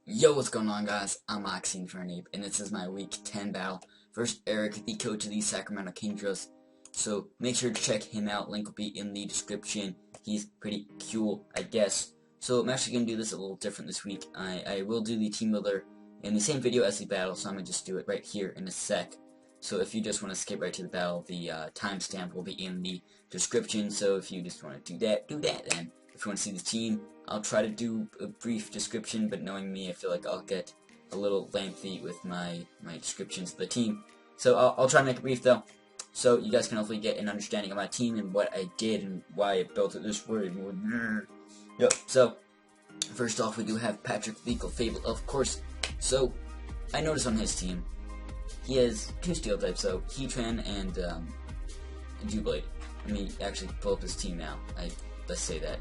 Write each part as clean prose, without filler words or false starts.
Yo, what's going on, guys? I'm Oxine Fernape, and this is my Week 10 battle versus Eric, the coach of the Sacramento Kingdras. So make sure to check him out. Link will be in the description. He's pretty cool, I guess. So I'm actually going to do this a little different this week. I will do the team builder in the same video as the battle, so I'm going to just do it right here in a sec. So if you just want to skip right to the battle, the timestamp will be in the description. So if you just want to do that then. If you want to see the team, I'll try to do a brief description, but knowing me, I feel like I'll get a little lengthy with my descriptions of the team. So I'll try to make it brief, though, so you guys can hopefully get an understanding of my team and what I did and why I built it this way. Yep, so first off, we do have Patrick Fable, of course. So I noticed on his team, he has two steel types, so Heatran and Dewblade. Let me actually pull up his team now. Let's say that.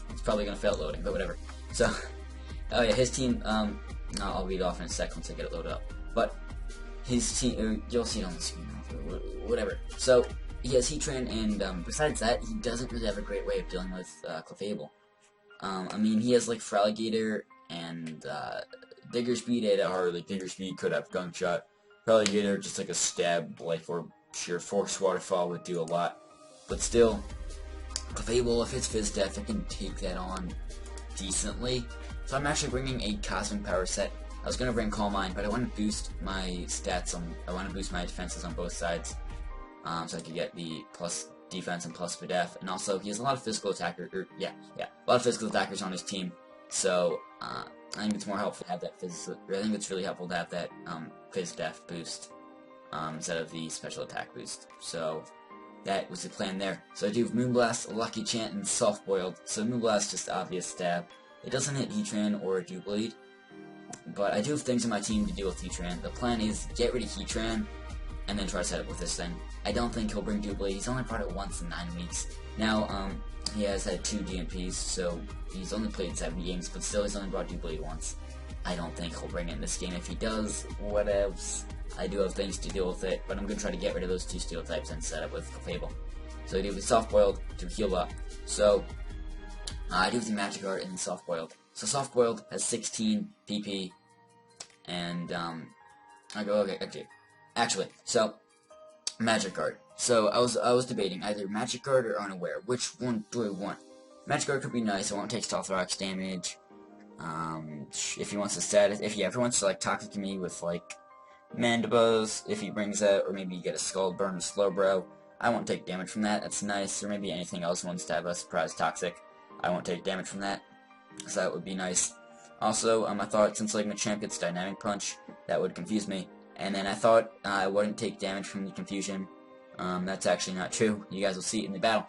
It's probably going to fail loading, but whatever. So, oh yeah, his team, I'll read off in a sec once I get it loaded up. But, his team, you'll see it on the screen now, whatever. So, he has Heatran, and besides that, he doesn't really have a great way of dealing with Clefable. I mean, he has like Fraligator and Digger Speed, Digger Speed could have Gunk Shot. Fraligator, just like a stab, Life Orb, Sheer Force, Waterfall would do a lot. But still, Clefable, if it's Fizz Death, I can take that on decently. So I'm actually bringing a Cosmic Power set. I was going to bring Calm Mind, but I want to boost my stats I want to boost my defenses on both sides. So I could get the plus defense and plus def. And also, he has a lot of physical attackers, a lot of physical attackers on his team. So, I think it's more helpful to have that I think it's really helpful to have that, Fizz Def boost, instead of the special attack boost. So, that was the plan there. So I do have Moonblast, Lucky Chant, and Soft Boiled. So Moonblast, just obvious stab. It doesn't hit Heatran or Dewblade, but I do have things in my team to deal with Heatran. The plan is get rid of Heatran, and then try to set up with this thing. I don't think he'll bring Dewblade. He's only brought it once in 9 weeks. Now, he has had 2 DMPs, so he's only played 7 games, but still he's only brought Dewblade once. I don't think he'll bring it in this game. If he does, whatevs. I do have things to deal with it, but I'm going to try to get rid of those 2 steel types and set up with Clefable. So I do the Soft Boiled to heal up. So, I do have the Magic Art and the Soft Boiled. So Soft Boiled has 16 PP, and, actually, so, Magic Art. So, I was debating either Magic Art or Unaware. Which one do I want? Magic Art could be nice, it won't take Stealth Rocks damage. If he wants to if he ever wants to, like, Toxic me with, like, Mandibuzz, if he brings that, or maybe you get a Skull Burn or Slowbro, I won't take damage from that, that's nice, or maybe anything else wants to have a Surprise Toxic, I won't take damage from that, so that would be nice. Also, I thought since, like, Machamp gets Dynamic Punch, that would confuse me, and then I thought I wouldn't take damage from the confusion. That's actually not true, you guys will see it in the battle.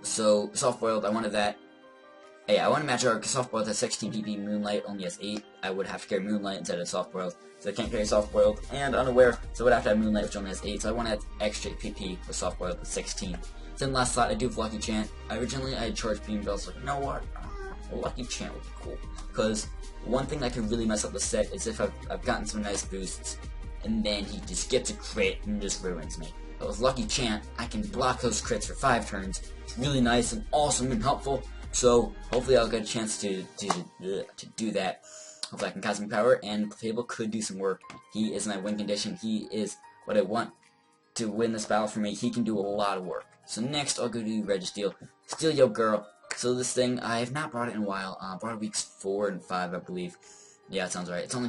So, Soft Boiled, I wanted that. Yeah, I want to match our Soft Boiled has 16 PP, Moonlight only has 8. I would have to carry Moonlight instead of Soft Boiled, so I can't carry Soft Boiled, and Unaware, so I would have to have Moonlight, which only has 8, so I want to have extra PP with Soft Boiled with 16. Then last slot, I do have Lucky Chant. Originally, I had Charged Beam Bells, like, you know what? Lucky Chant would be cool, because one thing that could really mess up the set is if I've gotten some nice boosts, and then he just gets a crit and just ruins me. But with Lucky Chant, I can block those crits for 5 turns. It's really nice and awesome and helpful. So, hopefully I'll get a chance to do that. Hopefully I can Cosmic Power, and Clefable could do some work. He is my win condition. He is what I want to win this battle for me. He can do a lot of work. So next, I'll go do Registeel. Steel Yo Girl. So this thing, I have not brought it in a while. Brought it weeks 4 and 5, I believe. Yeah, that sounds right. It's only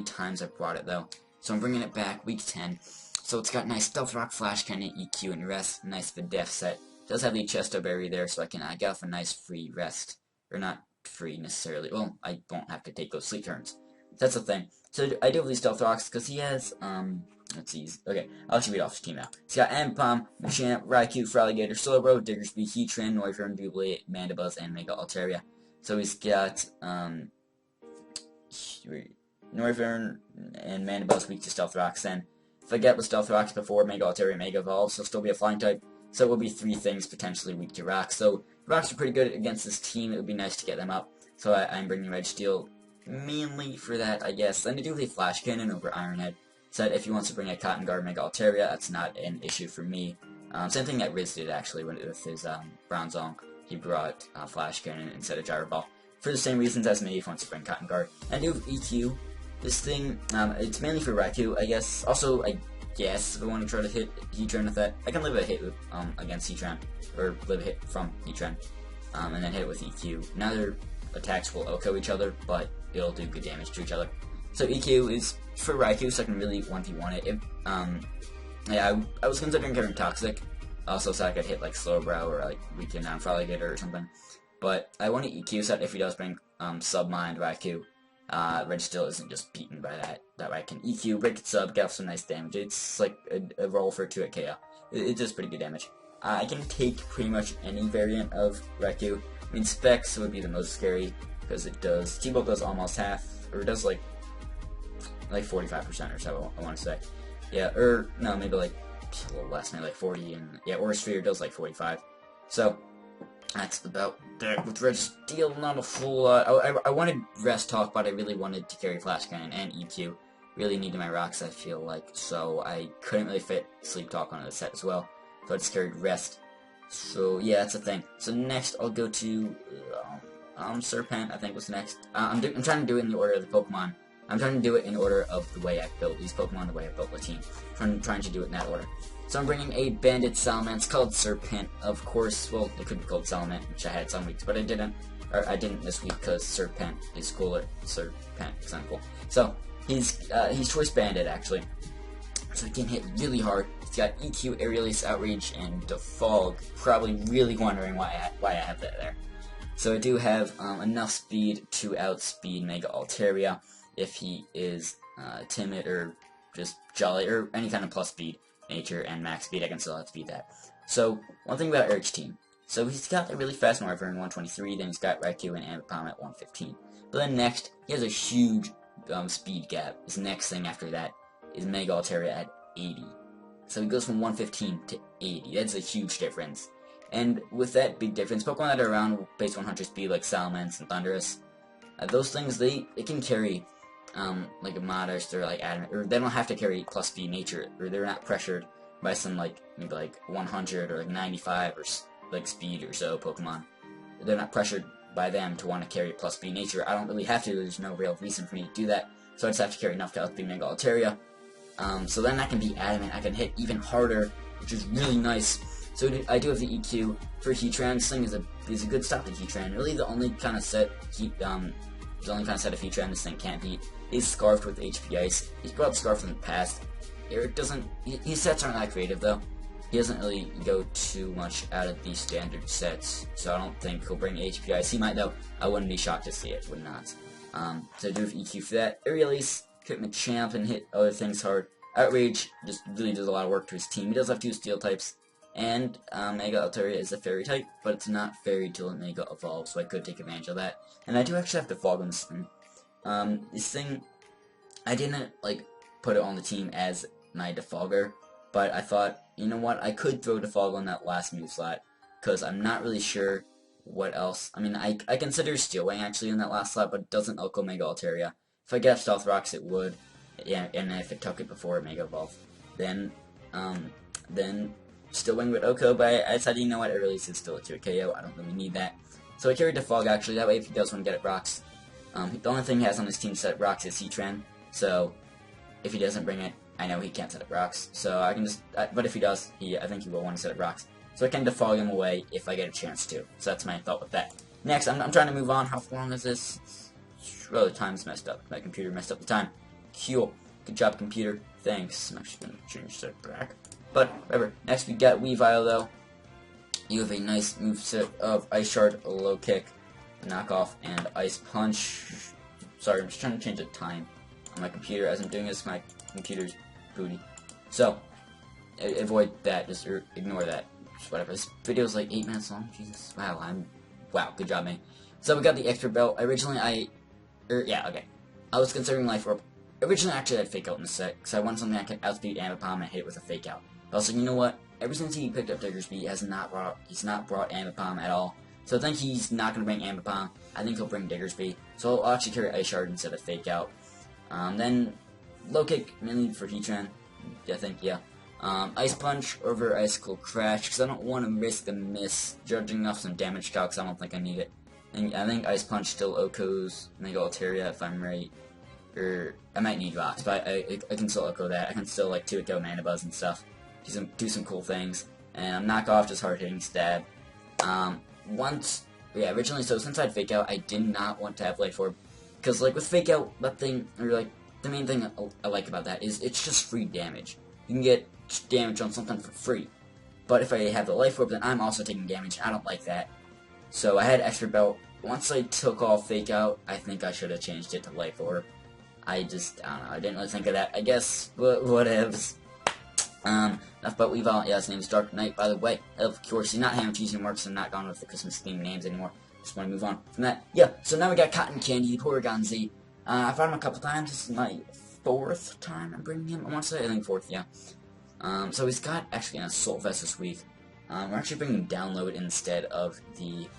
times I've brought it, though. So I'm bringing it back, week 10. So it's got nice Stealth Rock, Flash Cannon, EQ, and Rest. Nice Def set. Does have the Chesto Berry there, so I get off a nice free rest. Or not free, necessarily. Well, I won't have to take those sleep turns. That's the thing. So I do have these Stealth Rocks, because he has, let's see. Okay, I'll actually read off his team now. He's got Empalm, Machamp, Raikou, Fraligator, Slowbro, Diggersby, Heatran, Noivern, Dewblade, Mandibuzz, and Mega Altaria. So he's got, Noivern and Mandibuzz weak to Stealth Rocks. Then, if I get with Stealth Rocks before Mega Altaria Mega Evolve, he'll still be a Flying type. So it will be 3 things potentially weak to Rocks. So Rocks are pretty good against this team. It would be nice to get them up. So I'm bringing Registeel mainly for that, I guess. And I do have Flash Cannon over Iron Head. So that if he wants to bring a Cotton Guard Mega Altaria, that's not an issue for me. Same thing that Riz did actually with his Bronzong. He brought Flash Cannon instead of Gyro Ball. for the same reasons as maybe if I want to bring Cotton Guard. And I do have EQ. This thing, it's mainly for Raikou, I guess. Also, I guess if I want to try to hit Heatran with that, I can live a hit with, against Heatran, or live a hit from Heatran, and then hit it with EQ. Now their attacks will OHKO each other, but it'll do good damage to each other. So EQ is for Raikou, so I can really 1v1 it. Yeah, I was considering carrying Toxic, also so I could hit like Slowbro or like Weaken down Froligator or something. But I want to EQ so that if he does bring Submind Raikou, Registeel isn't just beaten by that. That way I can EQ, break its sub, get off some nice damage. It's like a roll for 2 at KO. It does pretty good damage. I can take pretty much any variant of Raikou. I mean, Specs would be the most scary, because it does, T-Bolt does almost half, or it does like 45% or so, I want to say. Yeah, or, no, maybe like a little less, maybe like 40, and, yeah, Aura Sphere does like 45. So, that's about that. With Registeel, not a full lot. I wanted Rest Talk, but I really wanted to carry Flash Cannon and EQ. Really needed my rocks, I feel like, so I couldn't really fit Sleep Talk onto the set as well. So I just carried Rest. So yeah, that's the thing. So next, I'll go to Serpent, I think was next. I'm trying to do it in the order of the Pokemon. I'm trying to do it in order of the way I've built these Pokemon, the way I've built the team. I'm trying to do it in that order. So I'm bringing a Banded Salamence called Serpent, of course. Well, it could be called Salamence, which I had some weeks, but I didn't. Or I didn't this week because Serpent is cooler. Serpent is cool. So he's Choice Banded actually. So he can hit really hard. He's got EQ, Aerialist, Outrage, and Defog. Probably really wondering why I have that there. So I do have enough speed to outspeed Mega Altaria if he is timid or just jolly or any kind of plus speed nature and max speed. I can still outspeed that. So one thing about Eric's team. So he's got a really fast Marver in 123. Then he's got Raikou and Ambipom at 115. But then next he has a huge speed gap. His next thing after that is Mega Altaria at 80. So he goes from 115 to 80. That's a huge difference. And with that big difference, Pokemon that are around base 100 speed like Salamence and Thundurus, those things, they can carry like a Modest or like Adamant, or they don't have to carry plus speed nature, or they're not pressured by some like maybe like 100 or like 95 or like speed or so Pokemon. They're not pressured by them to want to carry plus speed nature. I don't really have to. There's no real reason for me to do that. So I just have to carry enough to outspeed Mega Altaria. So then I can be Adamant. I can hit even harder, which is really nice. So I do have the EQ for Heatran. This thing is a good stop to Heatran. Really, the only kind of set of Heatran this thing can't beat is Scarfed with HP Ice. He's brought Scarfed in the past. Eric doesn't. His sets aren't that creative though. He doesn't really go too much out of these standard sets, so I don't think he'll bring HP Ice. He might though. I wouldn't be shocked to see it. Would not. So I do have EQ for that. Aerialist, hit Machamp and hit other things hard. Outrage just really does a lot of work to his team. He does have 2 Steel types. And Mega Altaria is a Fairy type, but it's not Fairy till it Mega evolves, so I could take advantage of that. And I do actually have Defog on this thing. This thing, I didn't like put it on the team as my Defogger, but I thought, you know what, I could throw Defog on that last move slot, because I'm not really sure what else. I mean, I consider Steel Wing actually in that last slot, but it doesn't OHKO Mega Altaria. If I get Stealth Rocks, it would, yeah, and if it took it before it Mega Evolve, then Steel Wing would OHKO, but I decided, you know what, it really is still a 2 KO, I don't really need that. So I carried Defog actually, that way if he does want to get it rocks. The only thing he has on his team set rocks is Heatran, so if he doesn't bring it, I know he can't set up rocks. So I can just, but if he does, I think he will want to set up rocks. So I can Defog him away if I get a chance to. So that's my thought with that. Next, I'm trying to move on. How long is this? Oh, the time's messed up. My computer messed up the time. Cool. Good job, computer. Thanks. I'm actually going to change that back. But, whatever. Next, we got Weavile, though. You have a nice moveset of Ice Shard, Low Kick, Knock Off, and Ice Punch. Sorry, I'm just trying to change the time on my computer. As I'm doing this, my computer's booty. So, avoid that. Just ignore that. Just whatever. This video's like 8 minutes long. Jesus. Wow, good job, man. So, we got the Expert Belt. Originally, I was considering Life Orb. Originally, actually, I had Fake Out in the set, because I wanted something I could outspeed Ambipom and hit it with a Fake Out. But I was like, you know what? Ever since he picked up Diggersby, he's not brought Ambipom at all. So I think he's not going to bring Ambipom. I think he'll bring Diggersby. So I'll actually carry Ice Shard instead of Fake Out. Then Low Kick, mainly for Heatran. I think, yeah. Ice Punch over Icicle Crash, because I don't want to risk a miss. Judging off some damage calcs, I don't think I need it. I think Ice Punch still OHKOs Mega Altaria if I'm right. Or I might need rocks, but I can still OHKO that. I can still like 2-hit Mana Buzz and stuff. Do some cool things. And knockoff just hard hitting stab. Originally, so since I had Fake Out, I did not want to have Life Orb. Because like with Fake Out, the main thing I like about that is it's just free damage. You can get damage on something for free. But if I have the Life Orb, then I'm also taking damage, and I don't like that. So I had Extra Belt. Once I took off Fake Out, I think I should have changed it to Life Orb. I don't know, I didn't really think of that, I guess, but whatevs. Enough about Weavile. Yeah, his name is Dark Knight, by the way. Of course, he's not Ham Cheese anymore, because I'm not gone with the Christmas-themed names anymore. Just want to move on from that. Yeah, so now we got Cotton Candy, Porygon Z. I've brought him a couple times. This is my 4th time I'm bringing him. I want to say, I think 4th, yeah. So he's got, actually, an Assault Vest this week. We're actually bringing Download instead of the,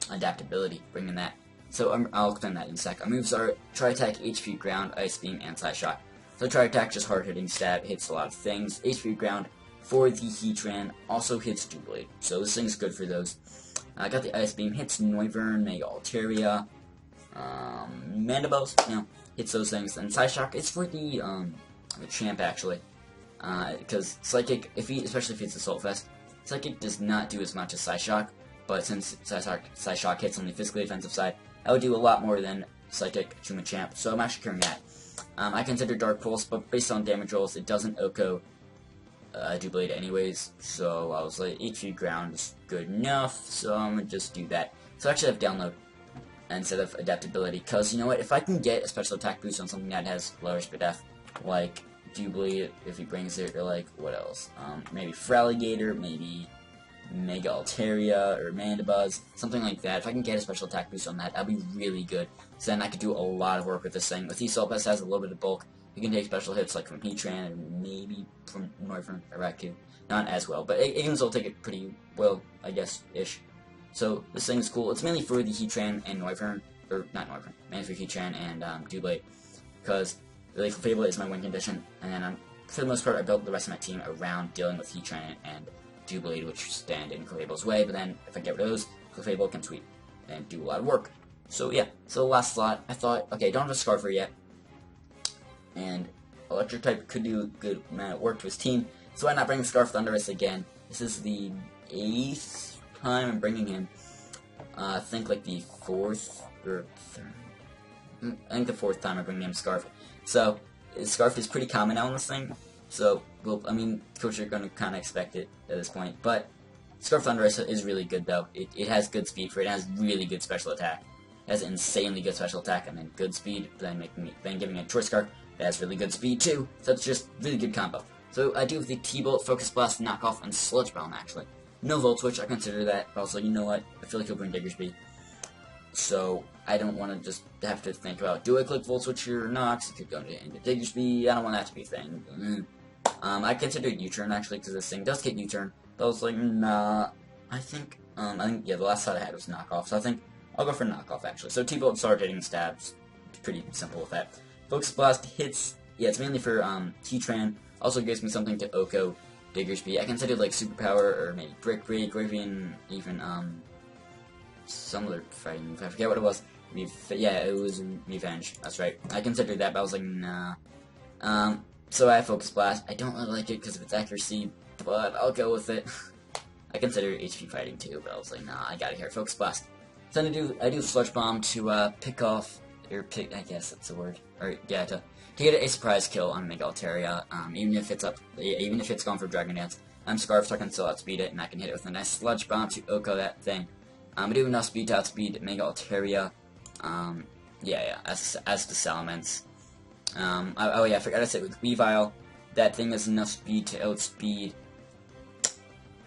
Adaptability, bringing that. So I'll explain that in a sec. Our moves are Tri Attack, HP Ground, Ice Beam, and Psy Shock. So Tri Attack, just hard hitting stab, hits a lot of things. HP Ground for the Heatran, also hits Doublade. So this thing's good for those. I got the Ice Beam, hits Noivern, Mega Altaria, Mandibuzz, hits those things. And Psy Shock, it's for the Champ actually. Because Psychic, especially if it's Assault Vest, Psychic does not do as much as Psy Shock. But since Psy Shock hits on the physically defensive side, I would do a lot more than Psychic Champ, so I'm actually carrying that. I consider Dark Pulse, but based on damage rolls, it doesn't OHKO Doublade anyways, so I was like, HP Ground is good enough, so I'm gonna just do that. So I actually have Download instead of Adaptability, because you know what, if I can get a special attack boost on something that has lower speed F, like Doublade, if he brings it, or like, what else? Maybe Feraligatr, maybe Mega Altaria or Mandibuzz, something like that. If I can get a special attack boost on that, that'd be really good. So then I could do a lot of work with this thing. With Assault Vest has a little bit of bulk. You can take special hits like from Heatran and maybe from Noivern or Raikou. Not as well, but it can still take it pretty well, I guess, ish. So this thing is cool. It's mainly for the Heatran and Noivern, or not Noivern, mainly for Heatran and Doublade, because really Clefable is my win condition, and then for the most part I built the rest of my team around dealing with Heatran and Doublade, which stand in Clefable's way, but then if I get rid of those, Clefable can sweep and do a lot of work. So yeah, so last slot, I thought, okay, don't have a Scarfer yet, and Electric type could do good amount of work to his team, so why not bring Scarf Thundurus again? This is the 8th time I'm bringing him. I think like the 4th or 3rd. I think the 4th time I'm bringing him Scarf. So Scarf is pretty common now in this thing. So, well, I mean, Coach are going to kind of expect it at this point. But Scarf Thundurus is really good, though. It has good speed for it. It has really good special attack. It has insanely good special attack and then good speed. Then giving it Choice Scarf that has really good speed, too. So it's just really good combo. So I do have the T-Bolt, Focus Blast, Knockoff, and Sludge Bomb, actually. No Volt Switch, I consider that. But also, you know what? I feel like he'll bring Diggersby. So I don't want to just have to think about, do I click Volt Switch here or not? Because it could go into Diggersby. I don't want that to be a thing. I considered U-turn actually because this thing does get U-turn, but I was like, nah. I think yeah, the last thought I had was knockoff, so I think I'll go for knockoff actually. So T-Bolt started hitting stabs, pretty simple with that. Focus Blast hits, yeah, it's mainly for Heatran. Also gives me something to OHKO Diggersby. I considered like Superpower or maybe Brick Break or even some other fighting move. I forget what it was. Yeah, it was Revenge. That's right. I considered that, but I was like, nah. So I have Focus Blast. I don't really like it because of its accuracy, but I'll go with it. I consider HP fighting too, but I was like, nah, I gotta hear Focus Blast. So then I do Sludge Bomb to pick off, or pick, I guess that's the word, or yeah, to get a surprise kill on Mega Altaria. Even if it's gone for Dragon Dance, I'm Scarf, so I can still outspeed it, and I can hit it with a nice Sludge Bomb to OHKO that thing. I do enough speed to outspeed Mega Altaria. Yeah, as the Salamence. Oh yeah, I forgot to say with Weavile, that thing has enough speed to outspeed,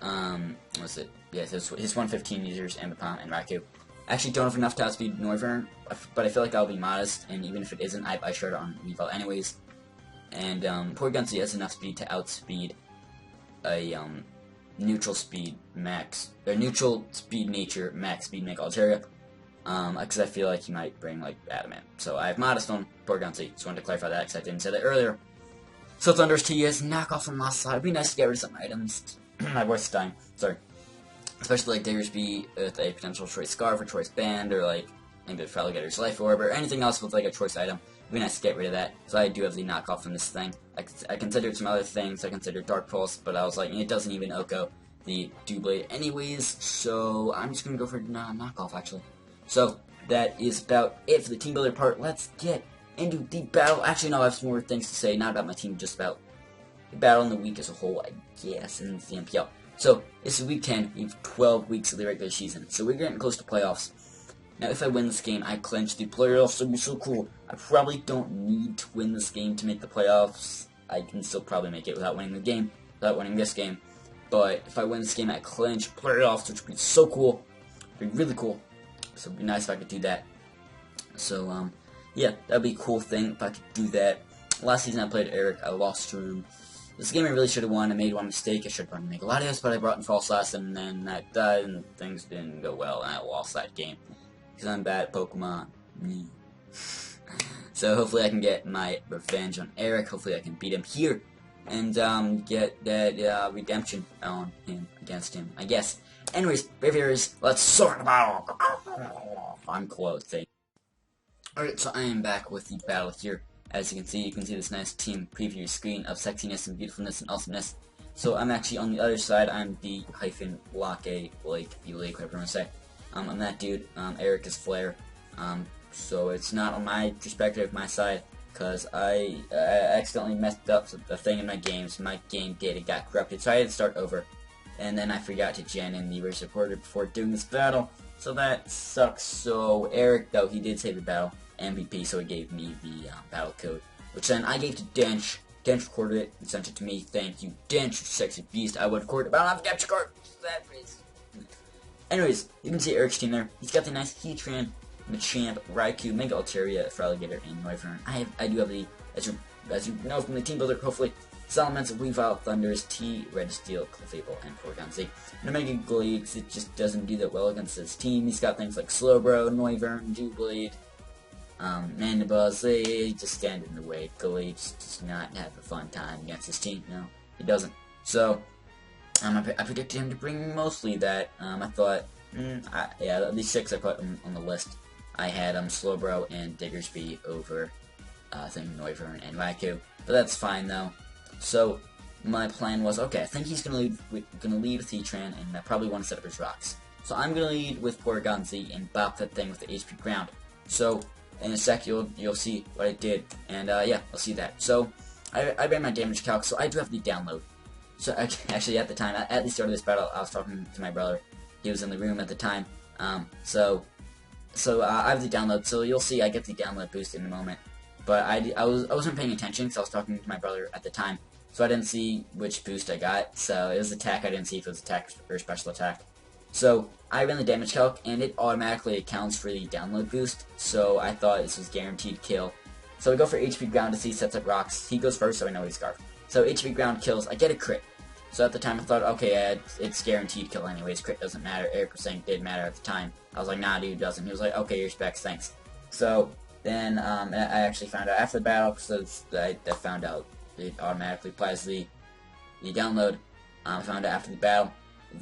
what's it? Yeah, his 115 users, Ambipom, and Raikou. I actually don't have enough to outspeed Noivern, but I feel like I'll be modest, and even if it isn't, I share it on Weavile anyways. And, Porygon Z has enough speed to outspeed a, neutral speed max, or neutral speed nature max speed Mega Altaria. Because I feel like he might bring, like, Adamant. So I have Modest on Porygon Z. Just wanted to clarify that, because I didn't say that earlier. So Thundurus to you is knockoff from last slot. It'd be nice to get rid of some items. My voice is dying. Sorry. especially like Diggersby with a potential choice scarf or choice band, or like maybe a Alligator's life orb, or anything else with like a choice item. It'd be nice to get rid of that. So I do have the knockoff from this thing. I considered some other things. I considered Dark Pulse, but I was like, it doesn't even Oko the Doublade anyways, so I'm just gonna go for knockoff actually. So that is about it for the team builder part. Let's get into the battle. Actually, no, I have some more things to say, not about my team, just about the battle in the week as a whole, I guess, and the MPL. So, this is week 10, we have 12 weeks of the regular season, so we're getting close to playoffs. Now, if I win this game, I clinch the playoffs, it'd be so cool. I probably don't need to win this game to make the playoffs. I can still probably make it without winning the game, without winning this game. But if I win this game, I clinch playoffs, which would be so cool. It'd be really cool. So it'd be nice if I could do that. So, yeah, that'd be a cool thing if I could do that. Last season I played Eric, I lost to him. This game I really should have won. I made one mistake. I should have run Megaladius, but I brought in False Last, and then that died, and things didn't go well, and I lost that game. Because I'm bad at Pokemon. So hopefully I can get my revenge on Eric. Hopefully I can beat him here, and get that redemption on him, against him, I guess. Anyways, Braviaries, let's sort the battle. I'm close. Alright, so I am back with the battle here. As you can see this nice team preview screen of sexiness and beautifulness and awesomeness. So I'm actually on the other side. I'm the hyphen Lake, whatever you want to say. I'm that dude. Eric is Flare. So it's not on my perspective, my side, because I accidentally messed up the thing in my games. My game data got corrupted, so I had to start over. And then I forgot to gen in the race reporter before doing this battle. So that sucks. So Eric, though, he did save the battle. MVP, so he gave me the battle code, which then I gave to Dench. Dench recorded it and sent it to me. Thank you, Dench, you sexy beast. I would record it, but I don't have a capture card. That is. Anyways, you can see Eric's team there. He's got the nice Heatran, Machamp, Raikou, Mega Altaria, Feraligatr, and Noivern. I do have the, as you know from the team builder, hopefully, Salamence, Weavile, Thunders, T, Red Steel, Clefable, and Porygon Z. And Omega Glaze, it just doesn't do that well against his team. He's got things like Slowbro, Noivern, Doublade, Mandibuzz, they just stand in the way. Galate does not have a fun time against his team. No, he doesn't. So, I predicted him to bring mostly that. I thought, yeah, these 6 I put on the list. I had Slowbro and Diggersby over, I think, Noivern and Raikou. But that's fine, though. So, my plan was, okay, I think he's going to lead with Heatran, and I probably want to set up his rocks. So I'm going to lead with Porygon Z and bop that thing with the HP ground. So, in a sec, you'll see what I did, and yeah, I'll see that. So, I ran my damage calc, so I do have the download. So, actually, at the time, at the start of this battle, I was talking to my brother. He was in the room at the time. So I have the download, so you'll see I get the download boost in a moment. But I wasn't paying attention, because I was talking to my brother at the time, so I didn't see which boost I got. So, it was attack, I didn't see if it was attack or special attack. So, I ran the damage calc, and it automatically accounts for the download boost, so I thought this was guaranteed kill. So I go for HP ground to see sets up rocks. He goes first, so I know he's Scarf. So HP ground kills, I get a crit. So at the time I thought, okay, it's guaranteed kill anyways, crit doesn't matter. Eric was saying it did matter at the time. I was like, nah dude, it doesn't. He was like, okay, your specs, thanks. So then I actually found out after the battle, so I found out it automatically applies the download. I found out after the battle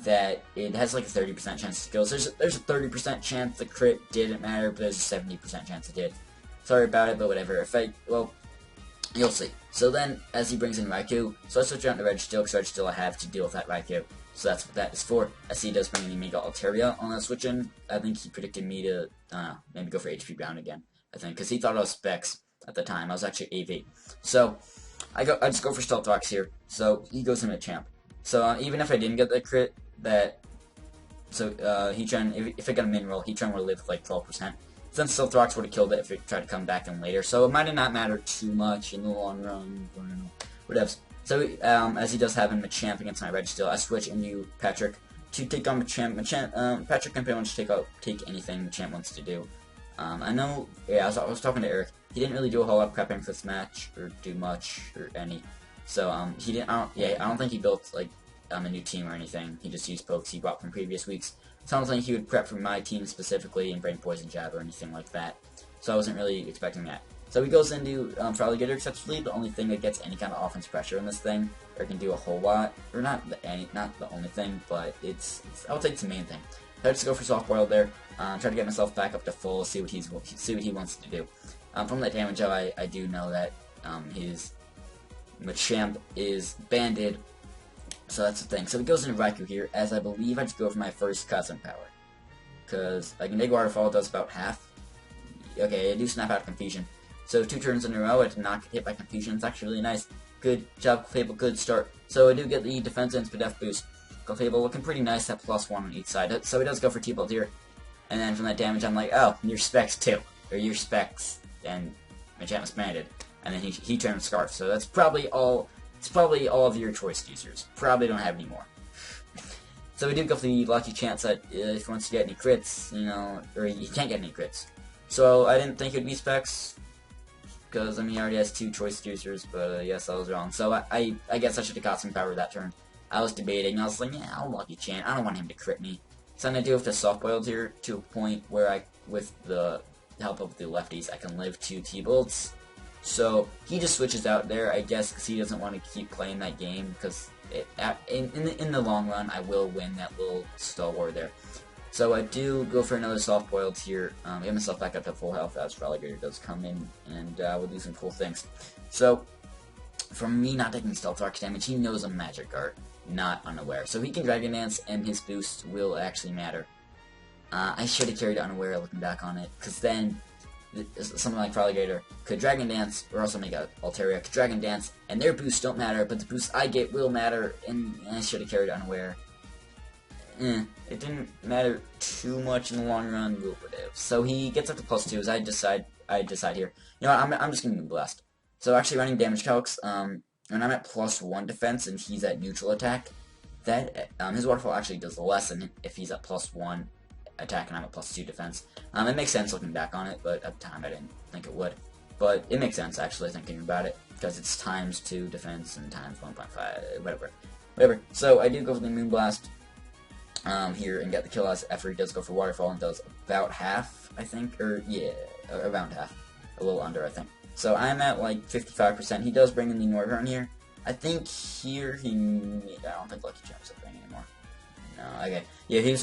that it has like a 30% chance to kill. So there's a 30% chance the crit didn't matter, but there's a 70% chance it did. Sorry about it, but whatever. Well, you'll see. So then, as he brings in Raikou, so I switch out to Red Steel, because Red Steel I have to deal with that Raikou. So that's what that is for. I see he does bring in Mega Altaria on that switch in. I think he predicted me to, maybe go for HP ground again. I think, because he thought I was Specs at the time. I was actually AV. So, I just go for Stealth Rocks here. So, he goes into Champ. So, even if I didn't get the crit, Heatran, if it got a min roll, Heatran would have lived with like 12%. Since Stealth Rocks would have killed it if it tried to come back in later. So, it might have not mattered too much in the long run. Whatever. So, as he does have him Machamp against my Red Steel, I switch into Patrick to take on Machamp. Patrick can pretty much take anything Machamp wants to do. I know, yeah, I was talking to Eric. He didn't really do a whole lot of prepping for this match, or do much, or any. So, he didn't, I don't think he built, like, a new team or anything. He just used pokes he bought from previous weeks. So I don't think he would prep for my team specifically and bring Poison Jab or anything like that. So I wasn't really expecting that. So he goes into Alligator, exceptionally the only thing that gets any kind of offense pressure in this thing, or can do a whole lot, or not the only thing, but it's I would say it's the main thing. So I just go for soft boiled there, try to get myself back up to full, see what he wants to do. From that damage out, I do know that his Machamp is banded, so that's the thing. So he goes into Raikou here, as I believe I just go for my first Cosmic Power, because like Neg Waterfall does about half. Okay, I do snap out of Confusion. So 2 turns in a row, I did not get hit by Confusion. It's actually really nice. Good job, Clefable, good start. So I do get the defense and Spadef boost. Clefable looking pretty nice at +1 on each side. So he does go for T-Bolt here. And then from that damage, I'm like, oh, your specs too. Or your specs, and Machamp is banded. And then he turned Scarf. So that's probably all, it's probably all of your choice users. Probably don't have any more. So we do go for the lucky chance that if he wants to get any crits, you know, or he can't get any crits. So I didn't think it would be specs, because I mean he already has 2 choice users, but yes, I was wrong. So I guess I should have got some power that turn. I was debating, I was like, yeah, I'll lucky chant, I don't want him to crit me. So then I do have to soft boiled here to a point where with the help of the lefties, I can live 2 T-Bolts. So he just switches out there, I guess, because he doesn't want to keep playing that game, because in the long run, I will win that little stall war there. So I do go for another soft boiled here, get myself back up to full health as Alligator does come in, and we'll do some cool things. So, from me not taking Stealth Arc damage, he knows I'm Magic Art, not unaware. So he can Dragon Dance, and his boost will actually matter. I should have carried Unaware looking back on it, because then something like Alligator could Dragon Dance, or also make a Altaria could Dragon Dance, and their boosts don't matter, but the boosts I get will matter, and I should have carried Unaware. It didn't matter too much in the long run, so he gets up to +2 as I decide here. You know what, I'm just gonna Moonblast. So actually running damage calcs, when I'm at +1 defense and he's at neutral attack, that his waterfall actually does less than if he's at +1 attack and I'm at +2 defense. It makes sense looking back on it, but at the time I didn't think it would. But it makes sense actually thinking about it, because it's ×2 defense and ×1.5, whatever. So I do go for the Moonblast here and get the kill after he does go for Waterfall and does about half, I think, or yeah, around half, a little under, I think. So I'm at like 55%. He does bring in the Northern here. I think here I don't think Lucky Charm's a thing anymore. No, okay. Yeah, he was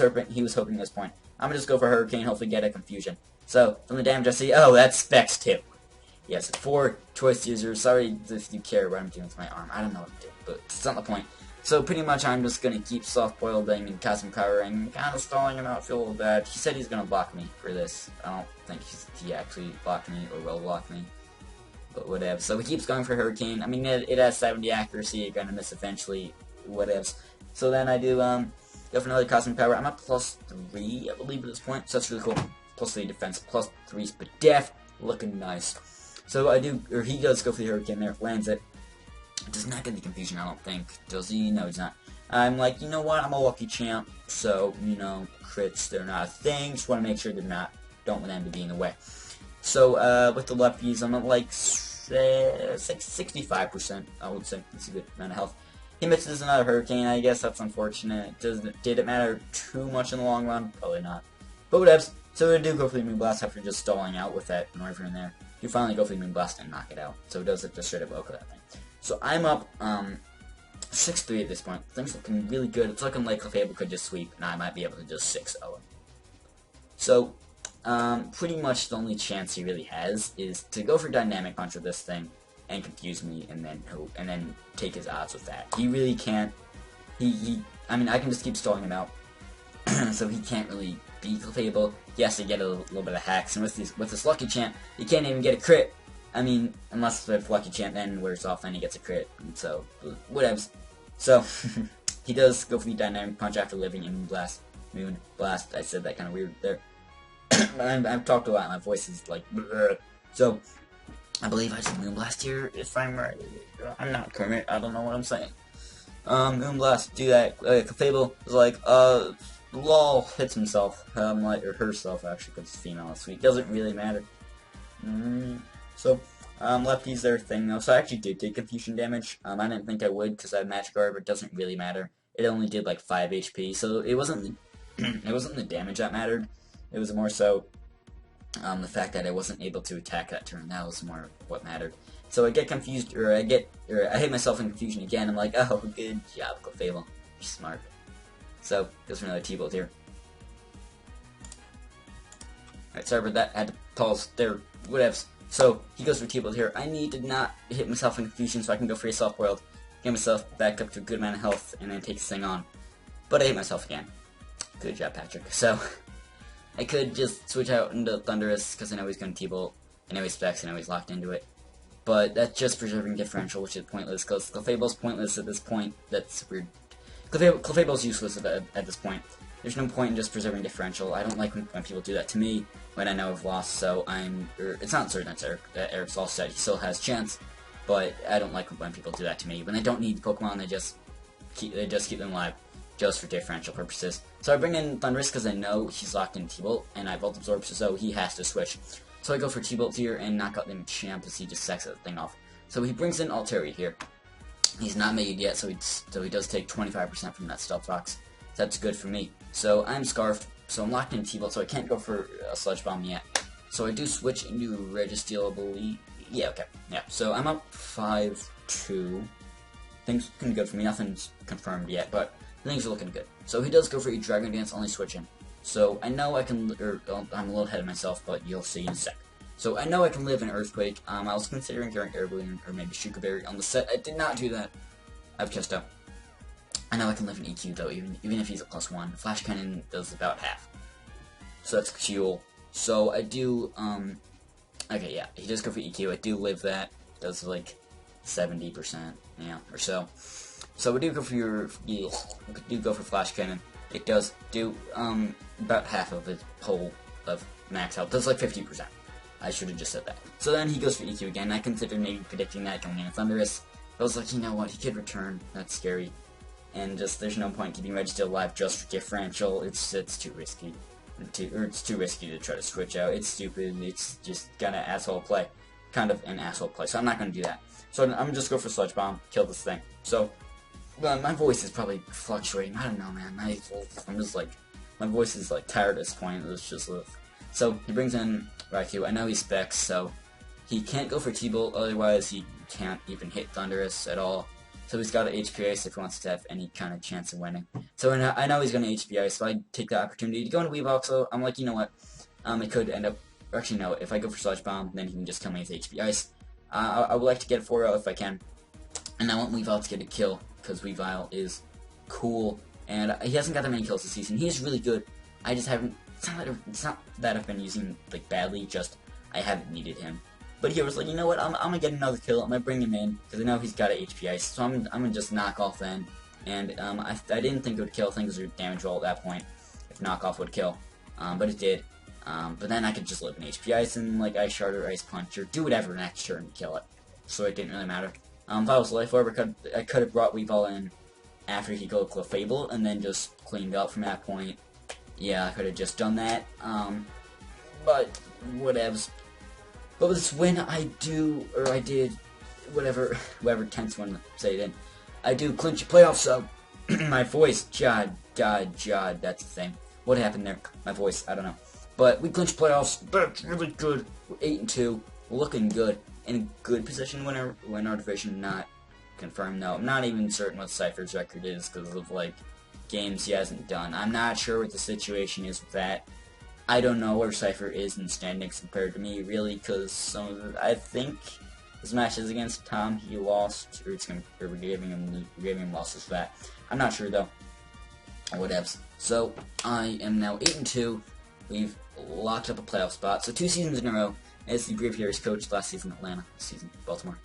hoping this point. I'm gonna just go for Hurricane, hopefully get a Confusion. So from the damage I see, oh, that's Specs too. Yes, 4 choice users. Sorry if you care what I'm doing with my arm. I don't know what I'm doing, but it's not the point. So pretty much I'm just going to keep soft boiling and Cosmic Powering, kind of stalling him out, feel a little bad. He said he's going to block me for this. I don't think he actually blocked me or will block me, but whatever. So he keeps going for Hurricane. I mean, it has 70 accuracy, you're going to miss eventually, whatever. So then I do go for another Cosmic Power. I'm at +3, I believe, at this point, so that's really cool. +3 defense, +3 Spadef, looking nice. So I do, or he does go for the Hurricane there, lands it. Does not get the Confusion, I don't think. Does he? No, he's not. I'm like, you know what? I'm a lucky champ, so, you know, crits, they're not a thing. Just want to make sure they're not. Don't want them to be in the way. So, with the lefties, I'm at like 65%, I would say. That's a good amount of health. He misses another Hurricane, I guess that's unfortunate. Did it matter too much in the long run? Probably not. But whatevs. So I do go for the Moonblast after just stalling out with that Northern there. You finally go for the Moonblast and knock it out. So it does it just straight up Oko that thing. So I'm up 6-3 at this point. Things looking really good. It's looking like Clefable could just sweep, and I might be able to just 6-0 him. So pretty much the only chance he really has is to go for Dynamic Punch with this thing and confuse me, and then take his odds with that. He really can't. I mean, I can just keep stalling him out, so he can't really beat Clefable. He has to get a little bit of hacks, and with this Lucky Chant, he can't even get a crit. I mean, unless if Lucky Chant then wears off and he gets a crit, and so, whatevs. So, he does go for the Dynamic Punch after living in Moonblast. I said that kind of weird there. I've talked a lot, my voice is like, bleh. So, I believe I said Moonblast here, if I'm right. I'm not current, I don't know what I'm saying. Moonblast, do that. Clefable is like, lol, hits himself, like, or herself actually, because it's female, so it doesn't really matter. So, lefties their thing though, so I actually did take Confusion damage. I didn't think I would because I have Magic Orb, but it doesn't really matter. It only did like 5 HP, so it wasn't the damage that mattered. It was more so The fact that I wasn't able to attack that turn, that was more what mattered. So I get confused, or I hit myself in confusion again. I'm like, oh, good job, Clefable. You're smart. So, goes for another T-bolt here. Alright, sorry about that. I had to pause there. Whatevs. So, he goes for T-bolt here. I need to not hit myself in confusion so I can go for a soft-boiled, get myself back up to a good amount of health, and then take this thing on. But I hit myself again. Good job, Patrick. So, I could just switch out into Thunderous, because I know he's going to T-bolt. I know he's specs, I know he's locked into it. But that's just preserving differential, which is pointless, because Clefable's pointless at this point. That's weird. Clefable's useless at this point. There's no point in just preserving differential. I don't like when people do that to me when I know I've lost, so it's not certain that Eric's lost yet. He still has chance, but I don't like when people do that to me. When they don't need Pokemon, they just keep them alive, just for differential purposes. So I bring in Thunderous because I know he's locked in T-Bolt, and I Volt Absorb, so he has to switch. So I go for T-Bolt here and knock out the Champ as he just sacks that thing off. So he brings in Altaria here. He's not made yet, so he does take 25% from that Stealth Box. So that's good for me. So I'm Scarfed, so I'm locked in T-Bolt, so I can't go for a Sludge Bomb yet. So I do switch into Registeel, I believe. Yeah, okay. Yeah, so I'm up 5-2. Things looking good for me. Nothing's confirmed yet, but things are looking good. So he does go for a Dragon Dance, only switching. So I know I can, I'm a little ahead of myself, but you'll see in a sec. So I know I can live in Earthquake. I was considering going Air Balloon or maybe Sugar Berry on the set. I did not do that. I've just out. I know I can live in EQ though, even if he's a +1. Flash Cannon does about half. So that's cool. So I do, okay, yeah, he does go for EQ. I do live that. It does like 70%, yeah, or so. So we do go for Flash Cannon. It does do about half of his whole of max health. Does like 50%. I should have just said that. So then he goes for EQ again. I considered maybe predicting that going into Thunderous. I was like, you know what, he could return. That's scary. And just there's no point keeping Registeel alive just for differential. It's too risky. It's too risky to try to switch out. It's stupid. It's just kind of asshole play. Kind of an asshole play. So I'm not going to do that. So I'm going to just go for Sludge Bomb. Kill this thing. So my voice is probably fluctuating. I don't know, man. I'm just like, my voice is like tired at this point. It's just, so he brings in Raikou. I know he specs, so he can't go for T-Bolt. Otherwise, he can't even hit Thunderous at all. So he's got an HP Ice if he wants to have any kind of chance of winning. So I know he's going to HP Ice, so I take the opportunity to go into Weavile. So I'm like, you know what? It could end up. Actually, no. If I go for Sludge Bomb, then he can just kill me with HP Ice. I would like to get 4-0 if I can, and I want Weavile to get a kill because Weavile is cool, and he hasn't got that many kills this season. He is really good. I just haven't. It's not that I've been using like badly. Just I haven't needed him. But he was like, you know what? I'm gonna get another kill. I'm gonna bring him in because I know he's got an HP Ice. So I'm gonna just knock off then. And I didn't think it would kill. I think it was a damage roll at that point. If knockoff would kill, but it did. But then I could just live in HP Ice and like Ice Shard or Ice Punch or do whatever next turn to kill it. So it didn't really matter. If I was Life Orb, I could have brought Weavile in after he go Clefable and then just cleaned up from that point. Yeah, I could have just done that. But whatevs. But with this win, I did, whoever tense one say it in, I do clinch a playoff, so my voice, God, that's the thing. What happened there? My voice, I don't know. But we clinched playoffs, that's really good. We're 8-2, looking good, in a good position when our division, not confirmed though. I'm not even certain what Cypher's record is because of, like, games he hasn't done. I'm not sure what the situation is with that. I don't know where Cypher is in standings compared to me, really, because I think his matches against Tom, he lost, or we're giving him losses for that. I'm not sure, though. Whatevs. So, I am now 8-2. We've locked up a playoff spot. So, 2 seasons in a row as the Braviaries coach. Last season, Atlanta. This season, Baltimore.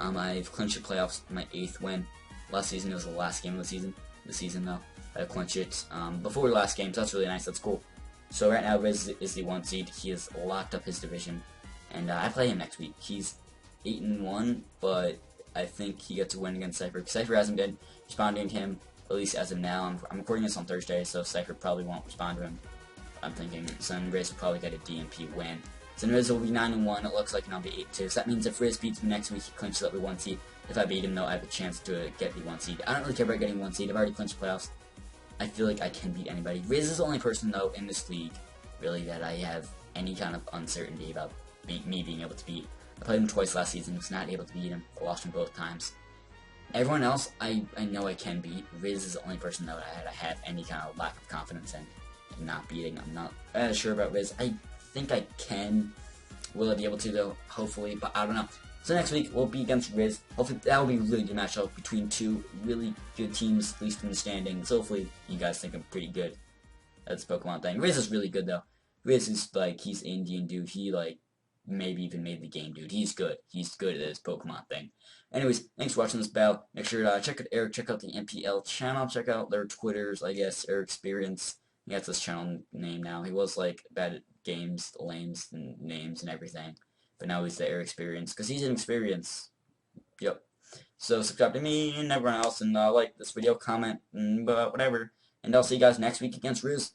I've clinched the playoffs, my 8th win. Last season, it was the last game of the season. This season, though, I clinched it before the last game, so that's really nice. That's cool. So right now, Riz is the 1 seed. He has locked up his division, and I play him next week. He's 8-1, but I think he gets a win against Cypher. Because Cypher hasn't been responding to him, at least as of now. I'm recording this on Thursday, so Cypher probably won't respond to him. I'm thinking, so then Riz will probably get a DMP win. So then Riz will be 9-1. It looks like, and I'll be 8-2. So that means if Riz beats me next week, he clinches up the 1 seed. If I beat him, though, I have a chance to get the 1 seed. I don't really care about getting 1 seed. I've already clinched playoffs. I feel like I can beat anybody. Riz is the only person, though, in this league, really, that I have any kind of uncertainty about me being able to beat. I played him twice last season, was not able to beat him. I lost him both times. Everyone else, I know I can beat. Riz is the only person that I have any kind of lack of confidence in not beating. I'm not as sure about Riz. I think I can. Will I be able to, though? Hopefully, but I don't know. So next week, we'll be against Riz. Hopefully, that will be a really good matchup between two really good teams, at least in the standings. Hopefully, you guys think I'm pretty good at this Pokemon thing. Riz is really good, though. Riz is, like, he's Indian, dude. He, like, maybe even made the game, dude. He's good. He's good at this Pokemon thing. Anyways, thanks for watching this battle. Make sure to check out Eric, check out the MPL channel, check out their Twitters, I guess, Eric Experience. He has this channel name now. He was, like, bad at games, lames, and names and everything. But now he's the Air Experience, because he's an experience. Yep. So subscribe to me and everyone else, and like this video, comment, and whatever. And I'll see you guys next week against Riz.